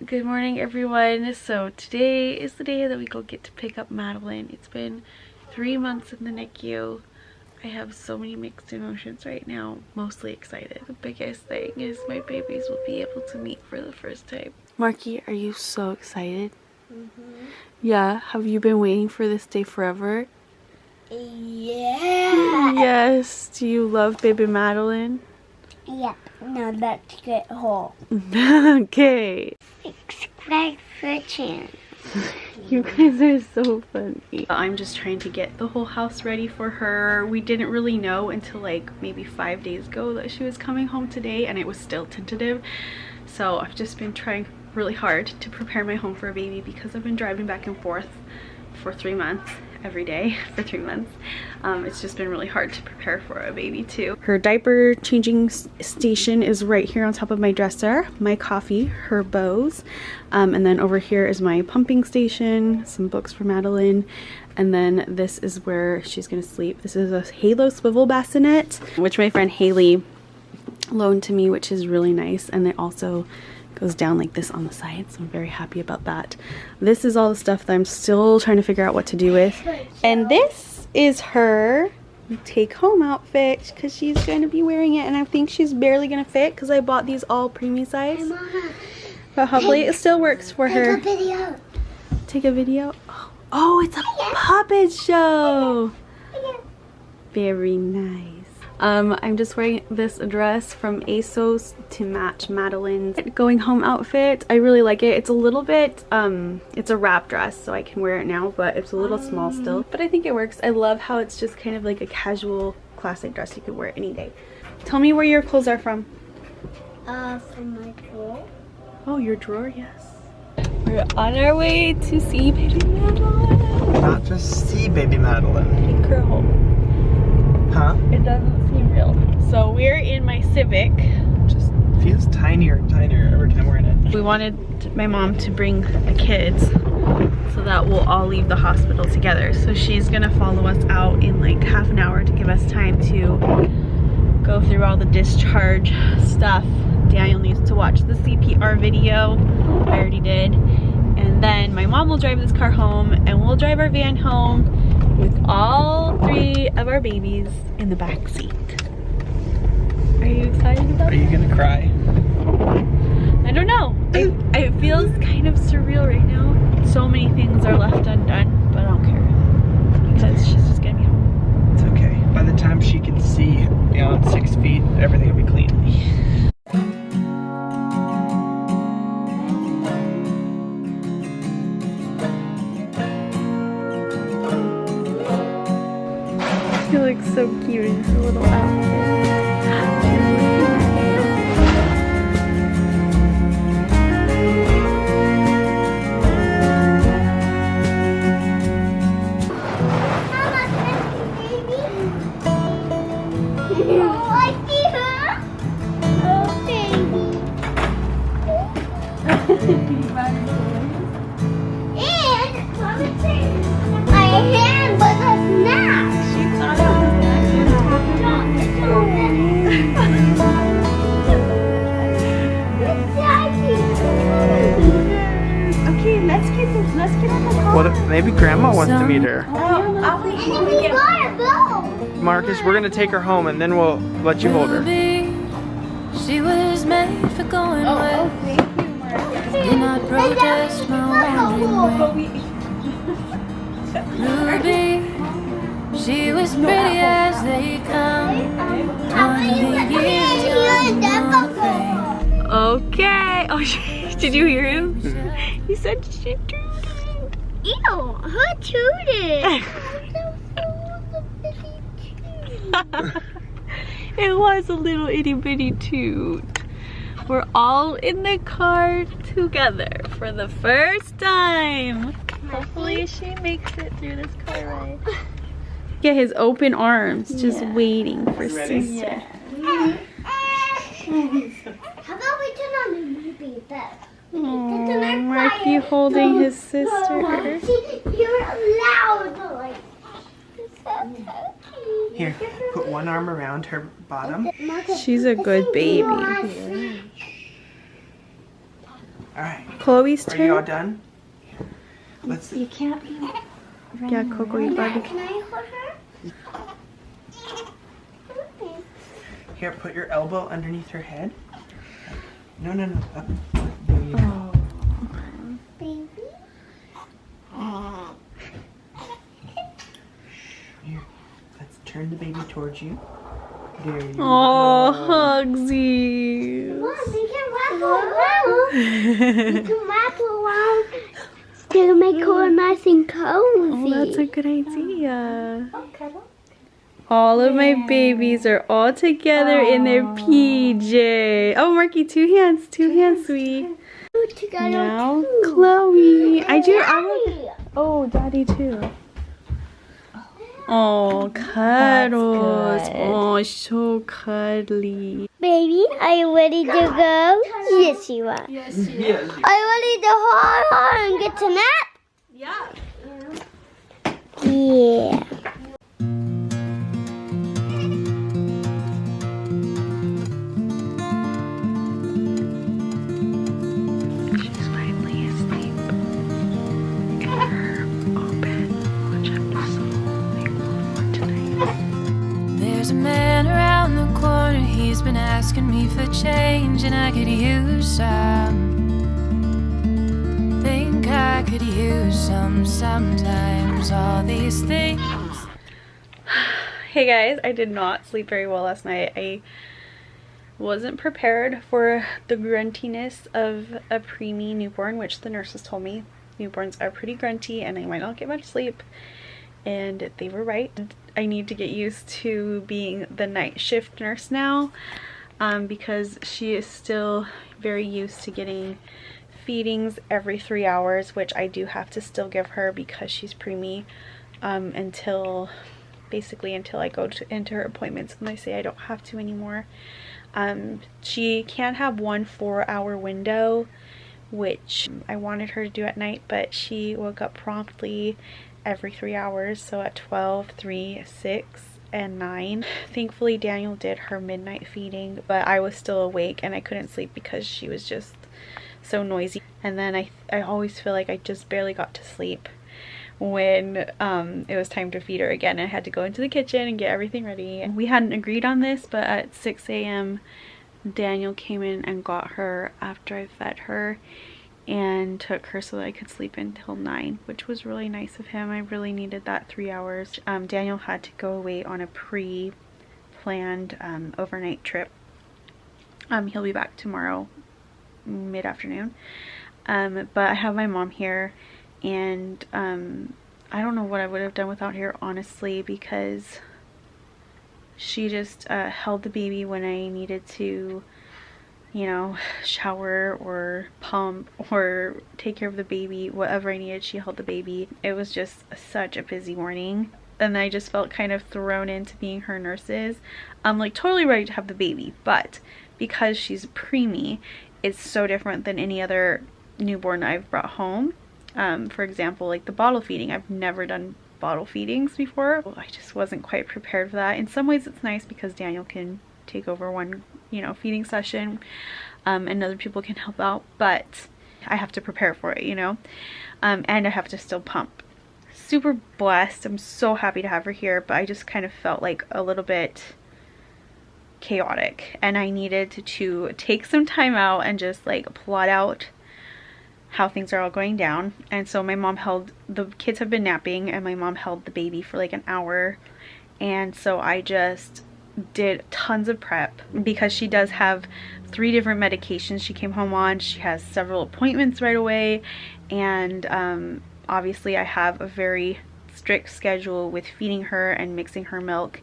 Good morning, everyone. So today is the day that we get to pick up Madeleine. It's been 3 months in the NICU. I have so many mixed emotions right now, mostly excited. The biggest thing is my babies will be able to meet for the first time. Marky, are you so excited? Yeah, have you been waiting for this day forever? Yeah. Yes. Do you love baby Madeleine? Yep. Now let's get home. Okay. Subscribe for channel. You guys are so funny. I'm just trying to get the whole house ready for her. We didn't really know until like maybe 5 days ago that she was coming home today, and it was still tentative. So I've just been trying really hard to prepare my home for a baby because I've been driving back and forth for 3 months every day for 3 months. It's just been really hard to prepare for a baby too. Her diaper changing station is right here on top of my dresser. My coffee, her bows, and then over here is my pumping station, some books for Madeleine, and then this is where she's gonna sleep. This is a Halo Swivel Bassinet, which my friend Haley loaned to me, which is really nice, and it also goes down like this on the side, so I'm very happy about that. This is all the stuff that I'm still trying to figure out what to do with. And this is her take home outfit because she's going to be wearing it, and I think she's barely going to fit because I bought these all preemie size. But hopefully it still works for her. Take a video. Take a video? Oh, it's a puppet show. Very nice. I'm just wearing this dress from ASOS to match Madeleine's going home outfit. I really like it. It's a little bit, it's a wrap dress, so I can wear it now, but it's a little small still. But I think it works. I love how it's just kind of like a casual, classic dress. You could wear it any day. Tell me where your clothes are from. From my drawer. Oh, your drawer, yes. We're on our way to see baby Madeleine. Not just see baby Madeleine. Take her home. Huh? It doesn't seem real. So we're in my Civic. Just feels tinier and tinier every time we're in it. We wanted my mom to bring the kids so that we'll all leave the hospital together. So she's gonna follow us out in like half an hour to give us time to go through all the discharge stuff. Daniel needs to watch the CPR video. I already did. And then my mom will drive this car home, and we'll drive our van home with all 3 of our babies in the back seat. Are you excited about it? Are you gonna cry? I don't know. It feels kind of surreal right now. So many things are left undone, but I don't care because she's just gonna be home. It's okay. By the time she can see beyond 6 feet, everything will be clean. She looks so cute in her little outfit. What if maybe Grandma wants to meet her? Marcus, we're gonna take her home and then we'll let you hold her. She was made for going away. Thank you, Marcus. Do not protest my wandering way. Ruby, she was pretty as they come. 20 years young. Okay. Oh, did you hear him? He said she tooted. Ew, who tooted? It was a little itty bitty toot. We're all in the car together for the first time. Hopefully she makes it through this car ride. Get his open arms, just waiting for sister. How about we turn on the movie bed? Oh, Marky holding his sister. You're loud. Like, Here, put one arm around her bottom. She's a good baby. Alright. Chloe's Are you all turn. done? Let's You can't be running Yeah, Coco, you Barbie. Can I hold her? Here, put your elbow underneath her head. No, no, no. Up. There you go. Baby. Here. Let's turn the baby towards you. There you Oh, go. Hugsies. Mom, we can wrap around. We can wrap around to make her nice and cozy. Oh, that's a good idea. All of my babies are all together in their PJ. Oh, Marky, two hands, sweet. Together Now, too. Chloe. I want. Daddy. Oh, Daddy too. Oh, cuddles. good. Oh, so cuddly. Baby, are you ready to go? Yes, you are. Yes. Are you ready to hold and get to nap? Yeah. She's finally asleep in her open, which I'm so thankful for tonight. There's a man around the corner, he's been asking me for change, and I could use some. Think I could use some sometimes, all these things. Hey guys, I did not sleep very well last night. I wasn't prepared for the gruntiness of a preemie newborn, which the nurses told me newborns are pretty grunty and I might not get much sleep, and they were right. I need to get used to being the night shift nurse now, because she is still very used to getting feedings every 3 hours, which I do have to still give her because she's preemie, until I go into her appointments and I say I don't have to anymore. She can have 1 4-hour window, which I wanted her to do at night, but she woke up promptly every 3 hours, so at 12, 3, 6, and 9. Thankfully Daniel did her midnight feeding, but I was still awake and I couldn't sleep because she was just so noisy. And then I always feel like I just barely got to sleep when it was time to feed her again. I had to go into the kitchen and get everything ready. And we hadn't agreed on this, but at 6 a.m. Daniel came in and got her after I fed her and took her so that I could sleep until 9, which was really nice of him. I really needed that 3 hours. Daniel had to go away on a pre-planned overnight trip. He'll be back tomorrow mid-afternoon, but I have my mom here, and I don't know what I would have done without her, honestly, because she just held the baby when I needed to, you know, shower or pump or take care of the baby. Whatever I needed, she held the baby. It was just such a busy morning, and I just felt kind of thrown into being her nurses. I'm like totally ready to have the baby, but because she's preemie, it's so different than any other newborn I've brought home. For example, like the bottle feeding. I've never done bottle feedings before. I just wasn't quite prepared for that. In some ways it's nice because Daniel can take over one, you know, feeding session, and other people can help out, but I have to prepare for it, you know, and I have to still pump. Super blessed. I'm so happy to have her here, but I just kind of felt like a little bit chaotic, and I needed to take some time out and just like plot out how things are all going down. And so my mom held, the kids have been napping, and my mom held the baby for like an hour, and so I just did tons of prep because she does have 3 different medications she came home on. She has several appointments right away, and obviously I have a very strict schedule with feeding her and mixing her milk,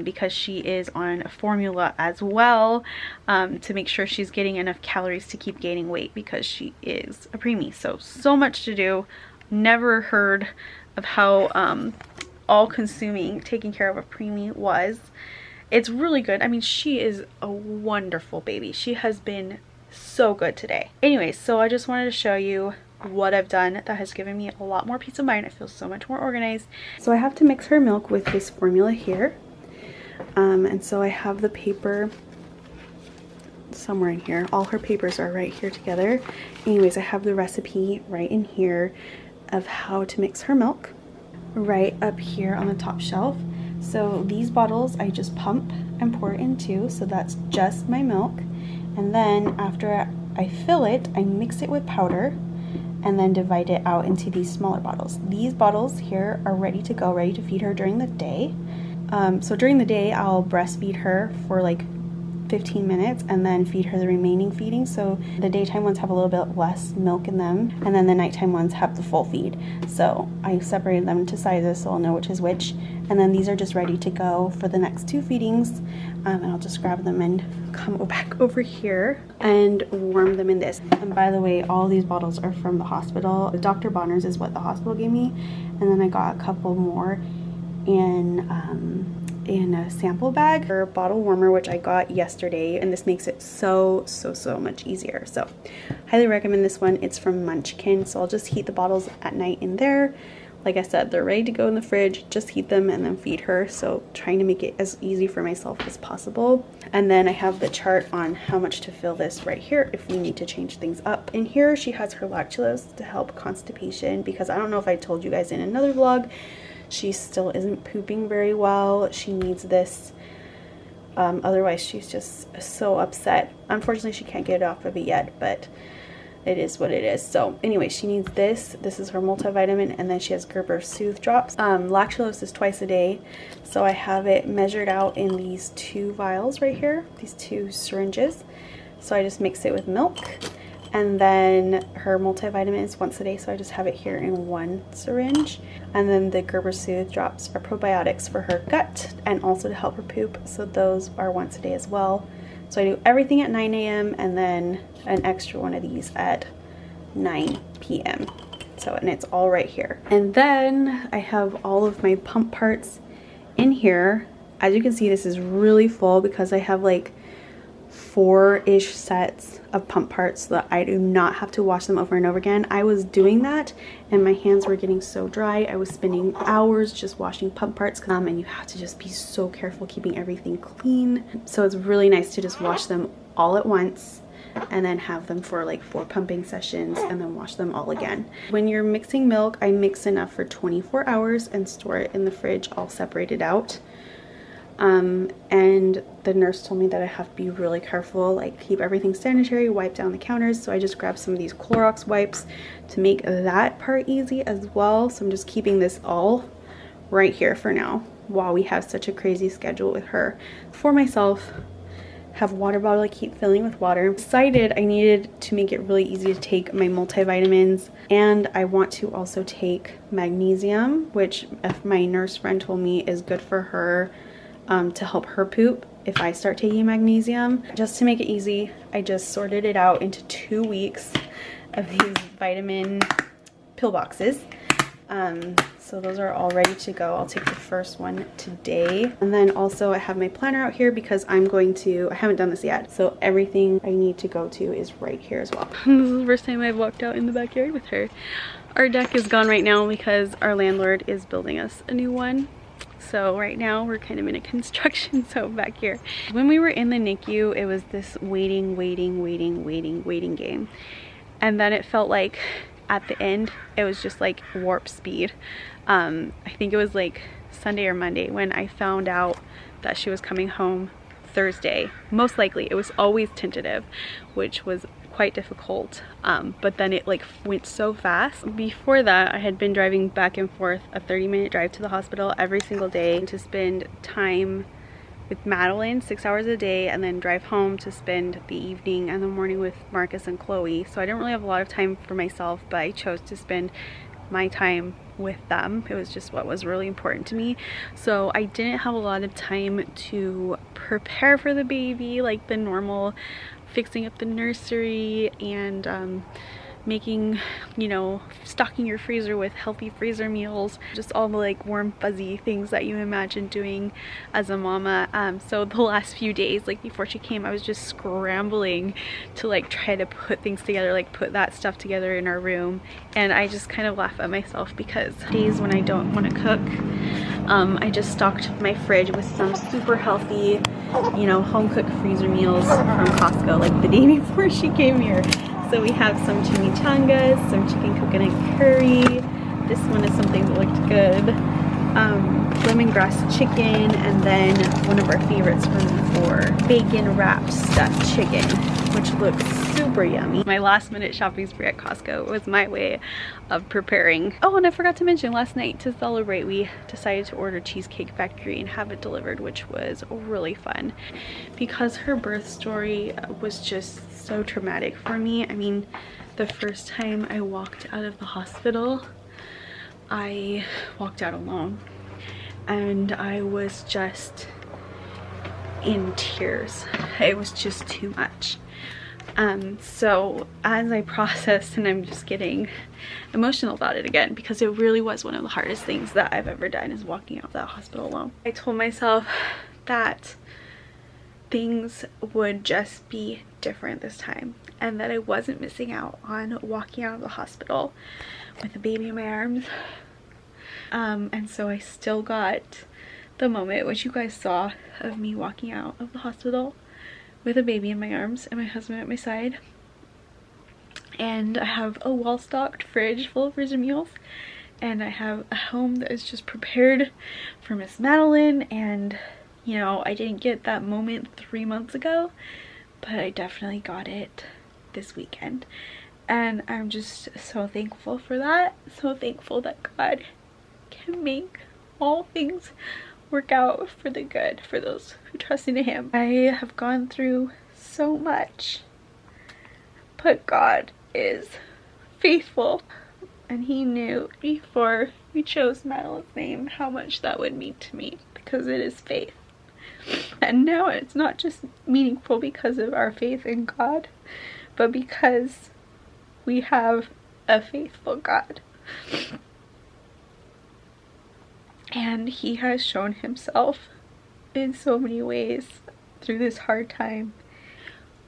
because she is on a formula as well, to make sure she's getting enough calories to keep gaining weight because she is a preemie. So much to do. Never heard of how all-consuming taking care of a preemie was. It's really good. I mean, she is a wonderful baby. She has been so good today. Anyways, so I just wanted to show you what I've done that has given me a lot more peace of mind. I feel so much more organized. So I have to mix her milk with this formula here. And so I have the paper somewhere in here. All her papers are right here together. Anyways, I have the recipe right in here of how to mix her milk right up here on the top shelf. So these bottles I just pump and pour into, so that's just my milk. And then after I fill it, I mix it with powder and then divide it out into these smaller bottles. These bottles here are ready to go, ready to feed her during the day. So during the day I'll breastfeed her for like 15 minutes and then feed her the remaining feeding. So the daytime ones have a little bit less milk in them, and then the nighttime ones have the full feed. So I separated them into sizes so I'll know which is which. And then these are just ready to go for the next 2 feedings. And I'll just grab them and come back over here and warm them in this. And by the way, all these bottles are from the hospital. Dr. Bonner's is what the hospital gave me. And then I got a couple more in a sample bag or a bottle warmer, which I got yesterday, and this makes it so much easier. So highly recommend this one. It's from Munchkin. So I'll just heat the bottles at night in there. Like I said, they're ready to go in the fridge. Just heat them and then feed her. So trying to make it as easy for myself as possible. And then I have the chart on how much to fill this right here if we need to change things up. In here she has her lactulose to help constipation, because I don't know if I told you guys in another vlog, she still isn't pooping very well. She needs this. Otherwise she's just so upset. Unfortunately she can't get it off of it yet, but it is what it is. So anyway, she needs this. This is her multivitamin, and then she has Gerber Soothe drops. Lactulose is twice a day, so I have it measured out in these 2 vials right here, these 2 syringes. So I just mix it with milk, and then her multivitamin is once a day, so I just have it here in 1 syringe. And then the Gerber Soothe drops are probiotics for her gut and also to help her poop, so those are once a day as well. So I do everything at 9 a.m. and then an extra one of these at 9 p.m. So, and it's all right here. And then I have all of my pump parts in here. As you can see, this is really full because I have like 4-ish sets of pump parts so that I do not have to wash them over and over again. I was doing that and my hands were getting so dry. I was spending hours just washing pump parts, and you have to just be so careful keeping everything clean. So it's really nice to just wash them all at once and then have them for like 4 pumping sessions and then wash them all again. When you're mixing milk, I mix enough for 24 hours and store it in the fridge all separated out. And the nurse told me that I have to be really careful, like keep everything sanitary, wipe down the counters. So I just grabbed some of these Clorox wipes to make that part easy as well. So I'm just keeping this all right here for now while we have such a crazy schedule with her. For myself, have water bottle I keep filling with water. Decided I needed to make it really easy to take my multivitamins, and I want to also take magnesium, which my nurse friend told me is good for her. To help her poop if I start taking magnesium. Just to make it easy, I just sorted it out into 2 weeks of these vitamin pill boxes. So those are all ready to go. I'll take the first one today. And then also I have my planner out here because I haven't done this yet. So everything I need to go to is right here as well. This is the first time I've walked out in the backyard with her. Our deck is gone right now because our landlord is building us a new one. So right now we're kind of in a construction zone back here. When we were in the NICU, it was this waiting game. And then it felt like at the end, it was just like warp speed. I think it was like Sunday or Monday when I found out that she was coming home Thursday. Most likely, it was always tentative, which was quite difficult, but then it like went so fast. Before that, I had been driving back and forth a 30-minute drive to the hospital every single day to spend time with Madeleine 6 hours a day, and then drive home to spend the evening and the morning with Marcus and Chloe. So I didn't really have a lot of time for myself, but I chose to spend my time with them. It was just what was really important to me. So I didn't have a lot of time to prepare for the baby, like the normal fixing up the nursery and making, you know, stocking your freezer with healthy freezer meals, just all the like warm fuzzy things that you imagine doing as a mama. So the last few days, like before she came, I was just scrambling to like try to put things together, like put that stuff together in our room. And I just kind of laugh at myself because days when I don't want to cook, I just stocked my fridge with some super healthy, you know, home-cooked freezer meals from Costco like the day before she came here. So we have some chimichangas, some chicken coconut curry. This one is something that looked good. Lemongrass chicken, and then one of our favorites from before, bacon wrapped stuffed chicken, which looks super yummy. My last minute shopping spree at Costco was my way of preparing. Oh, and I forgot to mention, last night to celebrate, we decided to order Cheesecake Factory and have it delivered, which was really fun because her birth story was just so traumatic for me. I mean, the first time I walked out of the hospital, I walked out alone and I was just in tears. It was just too much. So as I processed, and I'm just getting emotional about it again because it really was one of the hardest things that I've ever done, is walking out of that hospital alone. I told myself that things would just be different this time and that I wasn't missing out on walking out of the hospital with a baby in my arms. And so I still got the moment which you guys saw of me walking out of the hospital with a baby in my arms and my husband at my side. And I have a well-stocked fridge full of freezer meals, and I have a home that is just prepared for Miss Madeleine. And you know, I didn't get that moment 3 months ago, but I definitely got it this weekend, and I'm just so thankful for that. So thankful that God can make all things work out for the good for those who trust in Him. I have gone through so much, but God is faithful, and He knew before we chose Madeleine's name how much that would mean to me, because it is faith. And now it's not just meaningful because of our faith in God, but because we have a faithful God. And He has shown Himself in so many ways through this hard time.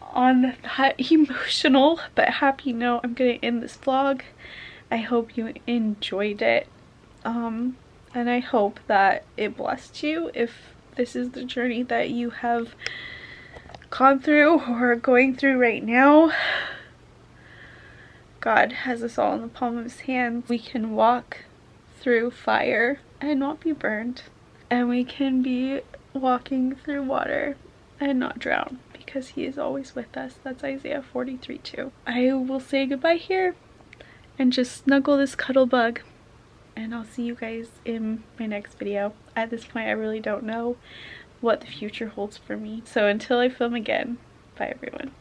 On that emotional but happy note, I'm going to end this vlog. I hope you enjoyed it. And I hope that it blessed you if this is the journey that you have gone through or are going through right now. God has us all in the palm of His hands. We can walk through fire and not be burned, and we can be walking through water and not drown because He is always with us. That's Isaiah 43:2. I will say goodbye here and just snuggle this cuddle bug, and I'll see you guys in my next video. At this point, I really don't know what the future holds for me, so until I film again, bye everyone.